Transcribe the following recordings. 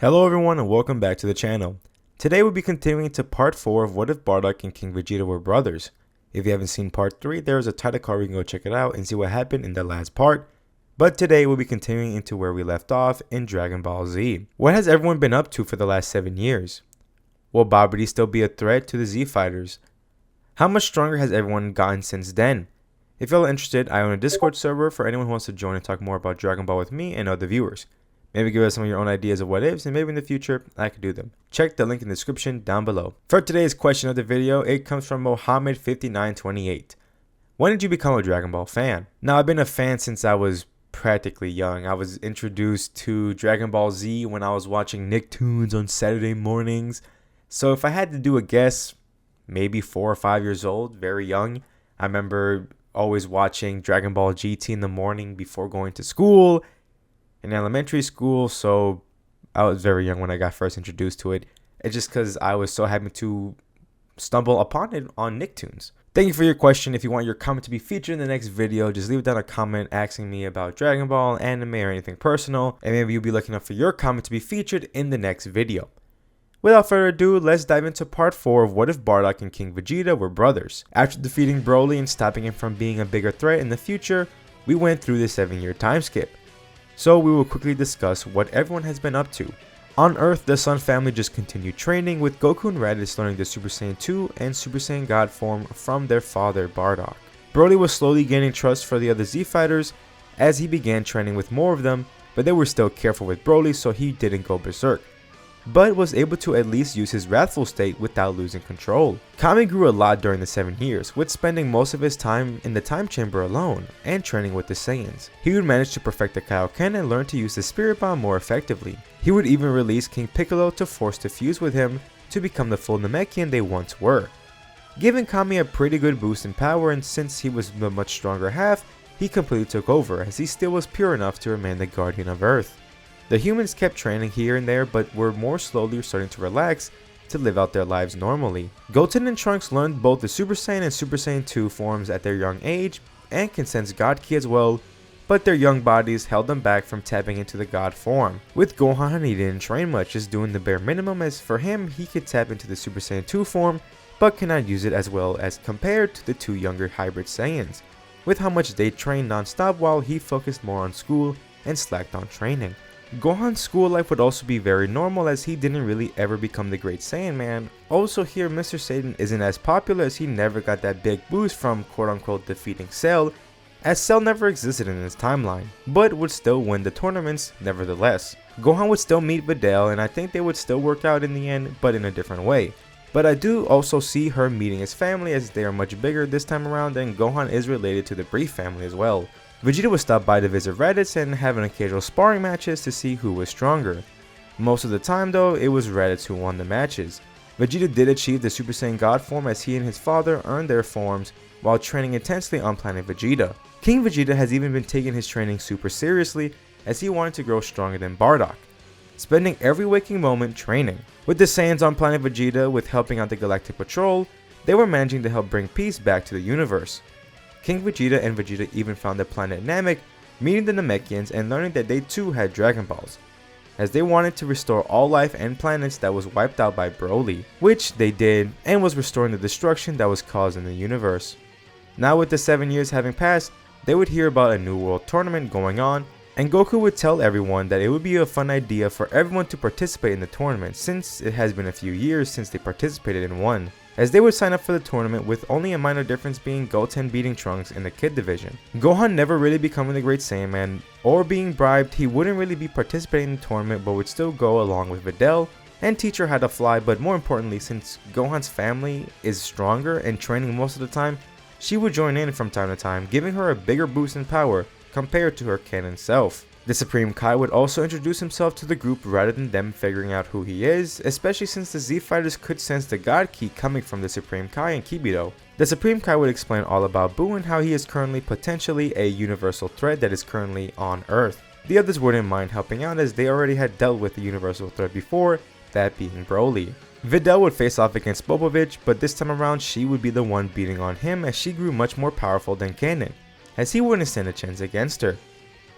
Hello everyone and welcome back to the channel. Today we'll be continuing to part 4 of What If Bardock and King Vegeta Were Brothers. If you haven't seen part 3, there is a title card where you can go check it out and see what happened in the last part. But today we'll be continuing into where we left off in Dragon Ball Z. What has everyone been up to for the last 7 years? Will Babidi still be a threat to the Z Fighters? How much stronger has everyone gotten since then? If y'all are interested, I own a Discord server for anyone who wants to join and talk more about Dragon Ball with me and other viewers. Maybe give us some of your own ideas of what ifs, and maybe in the future, I could do them. Check the link in the description down below. For today's question of the video, it comes from Mohammed5928. When did you become a Dragon Ball fan? Now, I've been a fan since I was practically young. I was introduced to Dragon Ball Z when I was watching Nicktoons on Saturday mornings. So if I had to do a guess, maybe 4 or 5 years old, very young. I remember always watching Dragon Ball GT in the morning before going to school. In elementary school, so I was very young when I got first introduced to it. It's just because I was so happy to stumble upon it on Nicktoons. Thank you for your question. If you want your comment to be featured in the next video, just leave down a comment asking me about Dragon Ball, anime, or anything personal, and maybe you'll be looking up for your comment to be featured in the next video. Without further ado, let's dive into part 4 of What If Bardock and King Vegeta Were Brothers. After defeating Broly and stopping him from being a bigger threat in the future, we went through the 7-year time skip. So we will quickly discuss what everyone has been up to. On Earth, the Sun family just continued training, with Goku and Raditz learning the Super Saiyan 2 and Super Saiyan God form from their father Bardock. Broly was slowly gaining trust for the other Z fighters as he began training with more of them, but they were still careful with Broly so he didn't go berserk, but was able to at least use his wrathful state without losing control. Kami grew a lot during the 7 years, with spending most of his time in the time chamber alone and training with the Saiyans. He would manage to perfect the Kaioken and learn to use the Spirit Bomb more effectively. He would even release King Piccolo to force to fuse with him to become the full Namekian they once were, giving Kami a pretty good boost in power, and since he was the much stronger half, he completely took over as he still was pure enough to remain the guardian of Earth. The humans kept training here and there, but were more slowly starting to relax to live out their lives normally. Goten and Trunks learned both the Super Saiyan and Super Saiyan 2 forms at their young age and can sense God Ki as well, but their young bodies held them back from tapping into the God form. With Gohan, he didn't train much, just doing the bare minimum, as for him, he could tap into the Super Saiyan 2 form, but cannot use it as well as compared to the 2 younger hybrid Saiyans, with how much they trained non-stop while he focused more on school and slacked on training. Gohan's school life would also be very normal, as he didn't really ever become the Great Saiyan Man. Also here, Mr. Satan isn't as popular as he never got that big boost from quote-unquote defeating Cell, as Cell never existed in his timeline, but would still win the tournaments nevertheless. Gohan would still meet Videl, and I think they would still work out in the end, but in a different way. But I do also see her meeting his family, as they are much bigger this time around, and Gohan is related to the Brief family as well. Vegeta would stop by to visit Raditz and have an occasional sparring matches to see who was stronger. Most of the time though, it was Raditz who won the matches. Vegeta did achieve the Super Saiyan God form, as he and his father earned their forms while training intensely on planet Vegeta. King Vegeta has even been taking his training super seriously, as he wanted to grow stronger than Bardock, spending every waking moment training. With the Saiyans on planet Vegeta with helping out the Galactic Patrol, they were managing to help bring peace back to the universe. King Vegeta and Vegeta even found the planet Namek, meeting the Namekians and learning that they too had Dragon Balls, as they wanted to restore all life and planets that was wiped out by Broly, which they did, and was restoring the destruction that was caused in the universe. Now with the 7 years having passed, they would hear about a new world tournament going on, and Goku would tell everyone that it would be a fun idea for everyone to participate in the tournament, since it has been a few years since they participated in one, as they would sign up for the tournament, with only a minor difference being Goten beating Trunks in the Kid division. Gohan never really becoming the Great Saiyan Man or being bribed, he wouldn't really be participating in the tournament, but would still go along with Videl and teach her how to fly. But more importantly, since Gohan's family is stronger and training most of the time, she would join in from time to time, giving her a bigger boost in power compared to her canon self. The Supreme Kai would also introduce himself to the group rather than them figuring out who he is, especially since the Z fighters could sense the God Ki coming from the Supreme Kai and Kibito. The Supreme Kai would explain all about Buu and how he is currently potentially a universal threat that is currently on Earth. The others wouldn't mind helping out, as they already had dealt with the universal threat before, that being Broly. Videl would face off against Popovich, but this time around she would be the one beating on him, as she grew much more powerful than Kanan, as he wouldn't stand a chance against her.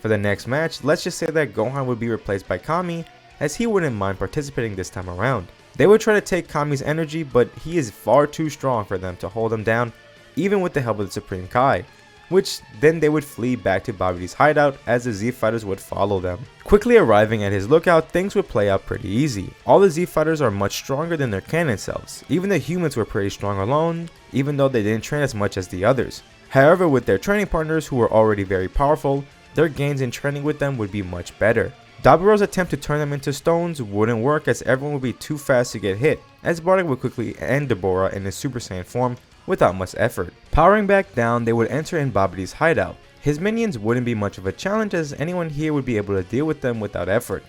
For the next match, let's just say that Gohan would be replaced by Kami, as he wouldn't mind participating this time around. They would try to take Kami's energy, but he is far too strong for them to hold him down, even with the help of the Supreme Kai, which then they would flee back to Babidi's hideout as the Z Fighters would follow them. Quickly arriving at his lookout, things would play out pretty easy. All the Z Fighters are much stronger than their canon selves. Even the humans were pretty strong alone, even though they didn't train as much as the others. However, with their training partners who were already very powerful, their gains in training with them would be much better. Daburo's attempt to turn them into stones wouldn't work as everyone would be too fast to get hit, as Bardock would quickly end Dabura in his Super Saiyan form without much effort. Powering back down, they would enter in Babidi's hideout. His minions wouldn't be much of a challenge as anyone here would be able to deal with them without effort.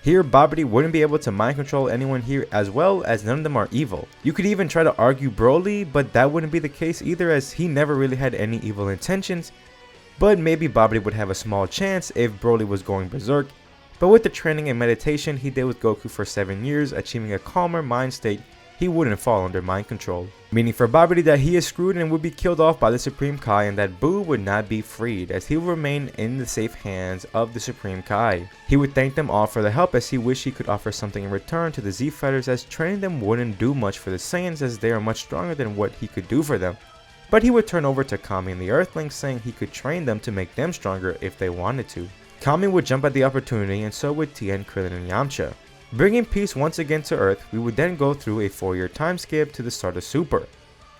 Here, Babidi wouldn't be able to mind control anyone here as well as none of them are evil. You could even try to argue Broly, but that wouldn't be the case either as he never really had any evil intentions, but maybe Babidi would have a small chance if Broly was going berserk. But with the training and meditation he did with Goku for 7 years, achieving a calmer mind state, he wouldn't fall under mind control. Meaning for Babidi that he is screwed and would be killed off by the Supreme Kai, and that Buu would not be freed as he would remain in the safe hands of the Supreme Kai. He would thank them all for the help as he wished he could offer something in return to the Z Fighters as training them wouldn't do much for the Saiyans as they are much stronger than what he could do for them. But he would turn over to Kami and the Earthlings saying he could train them to make them stronger if they wanted to. Kami would jump at the opportunity and so would Tien, Krillin, and Yamcha. Bringing peace once again to Earth, we would then go through a 4-year time skip to the start of Super.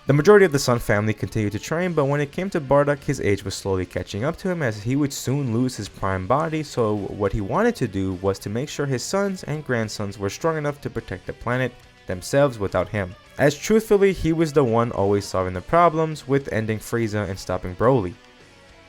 The majority of the Sun family continued to train, but when it came to Bardock, his age was slowly catching up to him as he would soon lose his prime body, so what he wanted to do was to make sure his sons and grandsons were strong enough to protect the planet themselves without him. As truthfully, he was the one always solving the problems with ending Frieza and stopping Broly.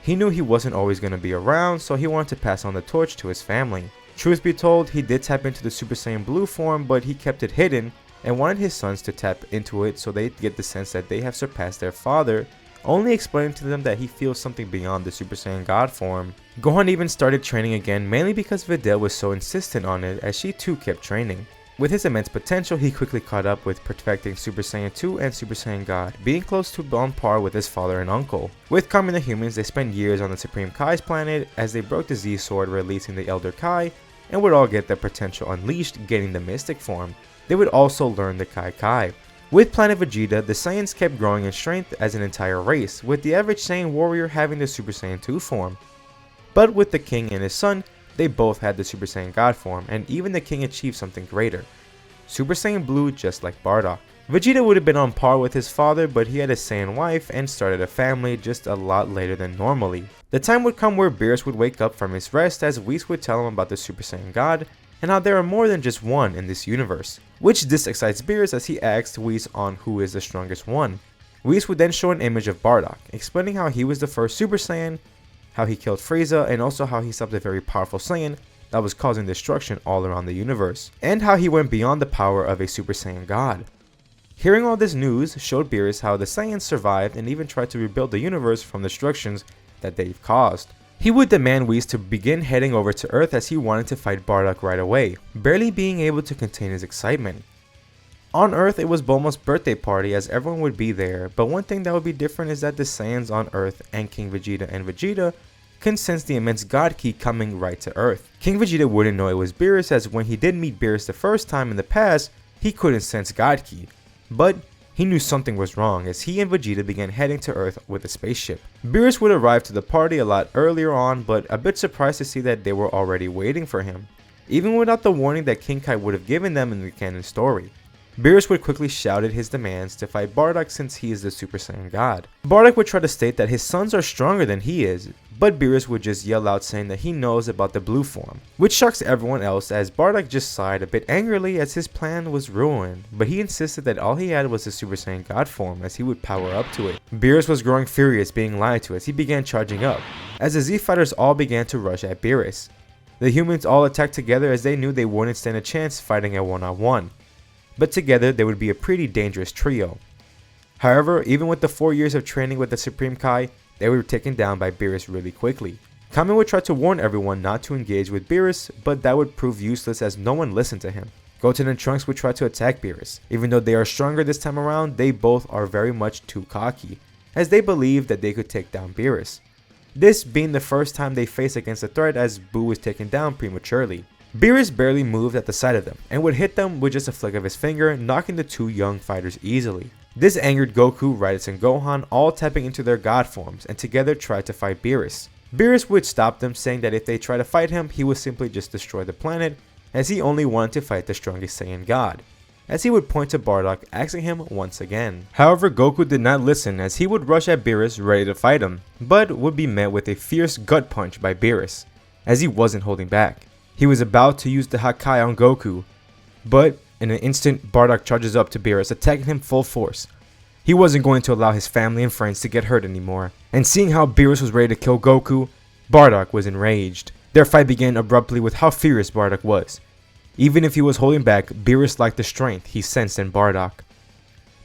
He knew he wasn't always going to be around, so he wanted to pass on the torch to his family. Truth be told, he did tap into the Super Saiyan Blue form, but he kept it hidden and wanted his sons to tap into it so they'd get the sense that they have surpassed their father, only explaining to them that he feels something beyond the Super Saiyan God form. Gohan even started training again, mainly because Videl was so insistent on it as she too kept training. With his immense potential, he quickly caught up with perfecting Super Saiyan 2 and Super Saiyan God, being close to on par with his father and uncle. With Kami and the humans, they spent years on the Supreme Kai's planet as they broke the Z Sword, releasing the Elder Kai, and would all get their potential unleashed, getting the Mystic form. They would also learn the Kai Kai. With Planet Vegeta, the Saiyans kept growing in strength as an entire race, with the average Saiyan warrior having the Super Saiyan 2 form. But with the king and his son, they both had the Super Saiyan God form, and even the king achieved something greater. Super Saiyan Blue, just like Bardock. Vegeta would have been on par with his father, but he had a Saiyan wife and started a family just a lot later than normally. The time would come where Beerus would wake up from his rest as Whis would tell him about the Super Saiyan God and how there are more than just one in this universe, which this excites Beerus as he asks Whis on who is the strongest one. Whis would then show an image of Bardock, explaining how he was the first Super Saiyan, how he killed Frieza, and also how he stopped a very powerful Saiyan that was causing destruction all around the universe, and how he went beyond the power of a Super Saiyan God. Hearing all this news showed Beerus how the Saiyans survived and even tried to rebuild the universe from the destructions that they've caused. He would demand Whis to begin heading over to Earth as he wanted to fight Bardock right away, barely being able to contain his excitement. On Earth, it was Bulma's birthday party as everyone would be there, but one thing that would be different is that the Saiyans on Earth and King Vegeta and Vegeta can sense the immense God Ki coming right to Earth. King Vegeta wouldn't know it was Beerus as when he did meet Beerus the first time in the past, he couldn't sense God Ki, but he knew something was wrong as he and Vegeta began heading to Earth with a spaceship. Beerus would arrive to the party a lot earlier on, but a bit surprised to see that they were already waiting for him, even without the warning that King Kai would have given them in the canon story. Beerus would quickly shout his demands to fight Bardock since he is the Super Saiyan God. Bardock would try to state that his sons are stronger than he is, but Beerus would just yell out saying that he knows about the blue form, which shocks everyone else as Bardock just sighed a bit angrily as his plan was ruined, but he insisted that all he had was the Super Saiyan God form as he would power up to it. Beerus was growing furious, being lied to as he began charging up, as the Z Fighters all began to rush at Beerus. The humans all attacked together as they knew they wouldn't stand a chance fighting a one-on-one, but together they would be a pretty dangerous trio. However, even with the 4 years of training with the Supreme Kai, they were taken down by Beerus really quickly. Kami would try to warn everyone not to engage with Beerus, but that would prove useless as no one listened to him. Goten and Trunks would try to attack Beerus. Even though they are stronger this time around, they both are very much too cocky, as they believe that they could take down Beerus. This being the first time they face against a threat as Buu was taken down prematurely. Beerus barely moved at the sight of them and would hit them with just a flick of his finger, knocking the two young fighters easily. This angered Goku, Raditz, and Gohan, all tapping into their god forms, and together tried to fight Beerus. Beerus would stop them, saying that if they try to fight him, he would simply just destroy the planet, as he only wanted to fight the strongest Saiyan god, as he would point to Bardock, asking him once again. However, Goku did not listen, as he would rush at Beerus ready to fight him, but would be met with a fierce gut punch by Beerus, as he wasn't holding back. He was about to use the Hakai on Goku, but in an instant, Bardock charges up to Beerus, attacking him full force. He wasn't going to allow his family and friends to get hurt anymore, and seeing how Beerus was ready to kill Goku, Bardock was enraged. Their fight began abruptly with how furious Bardock was. Even if he was holding back, Beerus liked the strength he sensed in Bardock.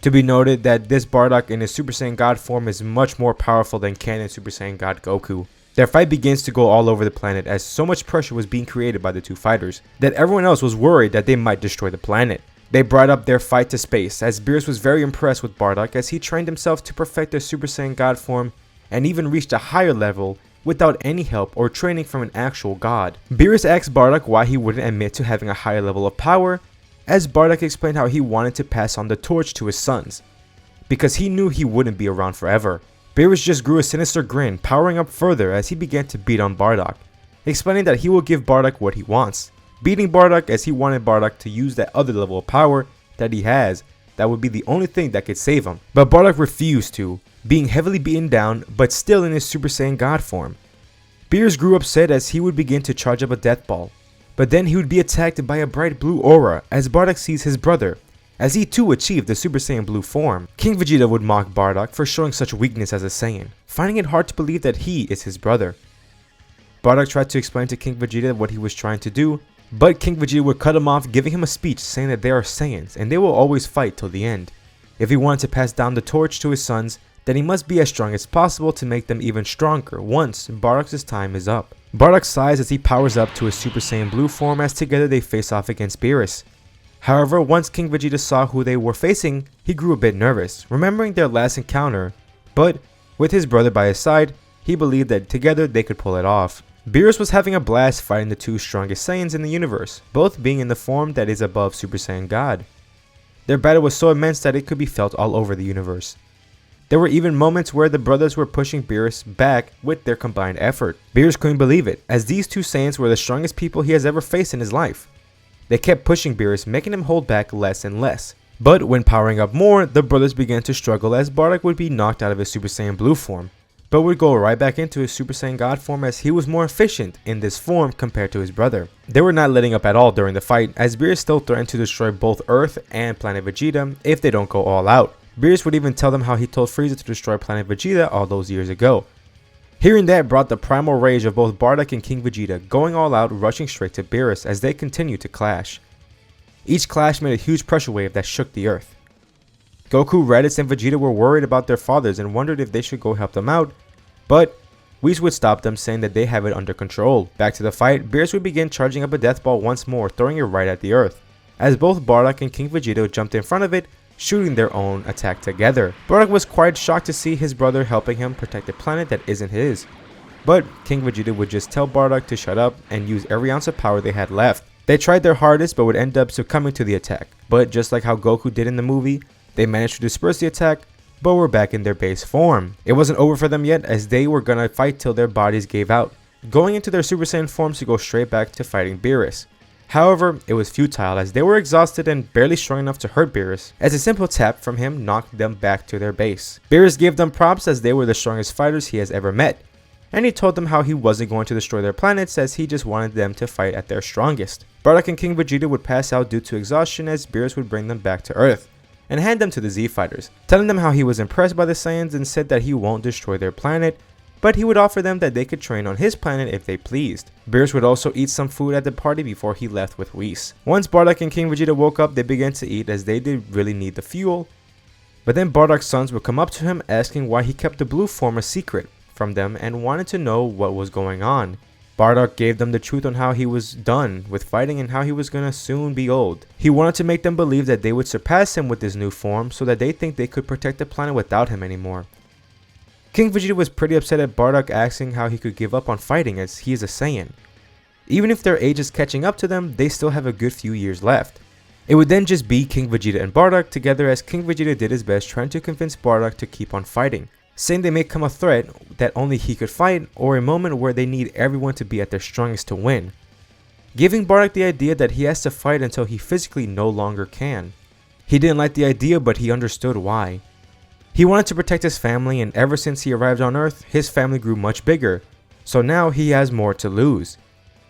To be noted that this Bardock in his Super Saiyan God form is much more powerful than canon Super Saiyan God Goku. Their fight begins to go all over the planet, as so much pressure was being created by the two fighters that everyone else was worried that they might destroy the planet. They brought up their fight to space, as Beerus was very impressed with Bardock, as he trained himself to perfect their Super Saiyan God form and even reached a higher level without any help or training from an actual god. Beerus asked Bardock why he wouldn't admit to having a higher level of power, as Bardock explained how he wanted to pass on the torch to his sons, because he knew he wouldn't be around forever. Beerus just grew a sinister grin, powering up further as he began to beat on Bardock, explaining that he will give Bardock what he wants, beating Bardock as he wanted Bardock to use that other level of power that he has that would be the only thing that could save him. But Bardock refused to, being heavily beaten down but still in his Super Saiyan God form. Beerus grew upset as he would begin to charge up a death ball, but then he would be attacked by a bright blue aura as Bardock sees his brother, as he too achieved the Super Saiyan Blue form. King Vegeta would mock Bardock for showing such weakness as a Saiyan, finding it hard to believe that he is his brother. Bardock tried to explain to King Vegeta what he was trying to do, but King Vegeta would cut him off, giving him a speech saying that they are Saiyans and they will always fight till the end. If he wanted to pass down the torch to his sons, then he must be as strong as possible to make them even stronger once Bardock's time is up. Bardock sighs as he powers up to his Super Saiyan Blue form, as together they face off against Beerus. However, once King Vegeta saw who they were facing, he grew a bit nervous, remembering their last encounter, but with his brother by his side, he believed that together they could pull it off. Beerus was having a blast fighting the two strongest Saiyans in the universe, both being in the form that is above Super Saiyan God. Their battle was so immense that it could be felt all over the universe. There were even moments where the brothers were pushing Beerus back with their combined effort. Beerus couldn't believe it, as these two Saiyans were the strongest people he has ever faced in his life. They kept pushing Beerus, making him hold back less and less. But when powering up more, the brothers began to struggle, as Bardock would be knocked out of his Super Saiyan Blue form, but would go right back into his Super Saiyan God form, as he was more efficient in this form compared to his brother. They were not letting up at all during the fight, as Beerus still threatened to destroy both Earth and Planet Vegeta if they don't go all out. Beerus would even tell them how he told Frieza to destroy Planet Vegeta all those years ago. Hearing that brought the primal rage of both Bardock and King Vegeta, going all out, rushing straight to Beerus as they continued to clash. Each clash made a huge pressure wave that shook the earth. Goku, Raditz, and Vegeta were worried about their fathers and wondered if they should go help them out, but Whis would stop them, saying that they have it under control. Back to the fight, Beerus would begin charging up a death ball once more, throwing it right at the earth, as both Bardock and King Vegeta jumped in front of it, shooting their own attack together. Bardock was quite shocked to see his brother helping him protect a planet that isn't his, but King Vegeta would just tell Bardock to shut up and use every ounce of power they had left. They tried their hardest but would end up succumbing to the attack, but just like how Goku did in the movie, they managed to disperse the attack, but were back in their base form. It wasn't over for them yet, as they were gonna fight till their bodies gave out, going into their Super Saiyan forms to go straight back to fighting Beerus. However, it was futile, as they were exhausted and barely strong enough to hurt Beerus, as a simple tap from him knocked them back to their base. Beerus gave them props, as they were the strongest fighters he has ever met, and he told them how he wasn't going to destroy their planets, as he just wanted them to fight at their strongest. Bardock and King Vegeta would pass out due to exhaustion, as Beerus would bring them back to Earth and hand them to the Z Fighters, telling them how he was impressed by the Saiyans and said that he won't destroy their planet, but he would offer them that they could train on his planet if they pleased. Beerus would also eat some food at the party before he left with Whis. Once Bardock and King Vegeta woke up, they began to eat, as they did really need the fuel, but then Bardock's sons would come up to him asking why he kept the blue form a secret from them and wanted to know what was going on. Bardock gave them the truth on how he was done with fighting and how he was gonna soon be old. He wanted to make them believe that they would surpass him with his new form, so that they think they could protect the planet without him anymore. King Vegeta was pretty upset at Bardock asking how he could give up on fighting, as he is a Saiyan. Even if their age is catching up to them, they still have a good few years left. It would then just be King Vegeta and Bardock together, as King Vegeta did his best trying to convince Bardock to keep on fighting, saying they may come a threat that only he could fight, or a moment where they need everyone to be at their strongest to win, giving Bardock the idea that he has to fight until he physically no longer can. He didn't like the idea, but he understood why. He wanted to protect his family, and ever since he arrived on Earth, his family grew much bigger, so now he has more to lose.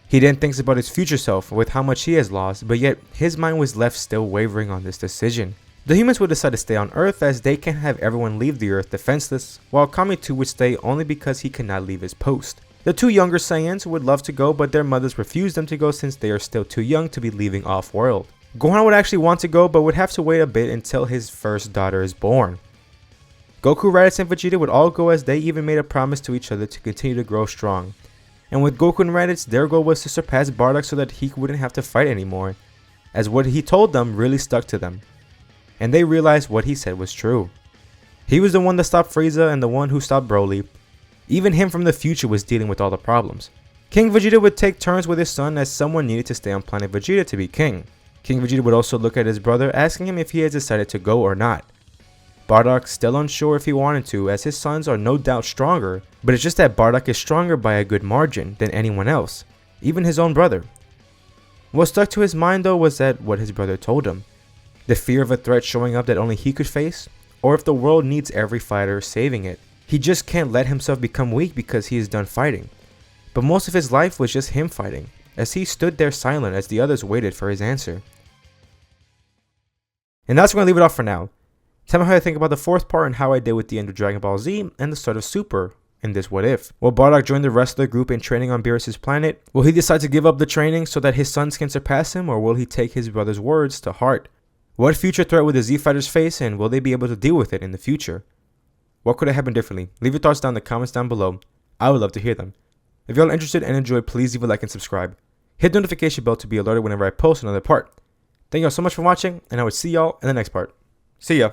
He then thinks about his future self with how much he has lost, but yet his mind was left still wavering on this decision. The humans would decide to stay on Earth, as they can't have everyone leave the Earth defenseless, while Kami 2 would stay only because he cannot leave his post. The two younger saiyans would love to go, but their mothers refused them to go since they are still too young to be leaving off-world. Gohan would actually want to go, but would have to wait a bit until his first daughter is born. Goku, Raditz, and Vegeta would all go, as they even made a promise to each other to continue to grow strong. And with Goku and Raditz, their goal was to surpass Bardock so that he wouldn't have to fight anymore, as what he told them really stuck to them. And they realized what he said was true. He was the one that stopped Frieza and the one who stopped Broly. Even him from the future was dealing with all the problems. King Vegeta would take turns with his son, as someone needed to stay on planet Vegeta to be king. King Vegeta would also look at his brother, asking him if he has decided to go or not. Bardock still unsure if he wanted to, as his sons are no doubt stronger, but it's just that Bardock is stronger by a good margin than anyone else, even his own brother. What stuck to his mind though was that what his brother told him, the fear of a threat showing up that only he could face, or if the world needs every fighter saving it. He just can't let himself become weak because he is done fighting. But most of his life was just him fighting, as he stood there silent as the others waited for his answer. And that's going to leave it off for now. Tell me how you think about the fourth part and how I did with the end of Dragon Ball Z and the start of Super in this What If. Will Bardock join the rest of the group in training on Beerus' planet? Will he decide to give up the training so that his sons can surpass him, or will he take his brother's words to heart? What future threat will the Z Fighters face, and will they be able to deal with it in the future? What could have happened differently? Leave your thoughts down in the comments down below. I would love to hear them. If you're all interested and enjoyed, please leave a like and subscribe. Hit the notification bell to be alerted whenever I post another part. Thank you all so much for watching, and I will see y'all in the next part. See ya!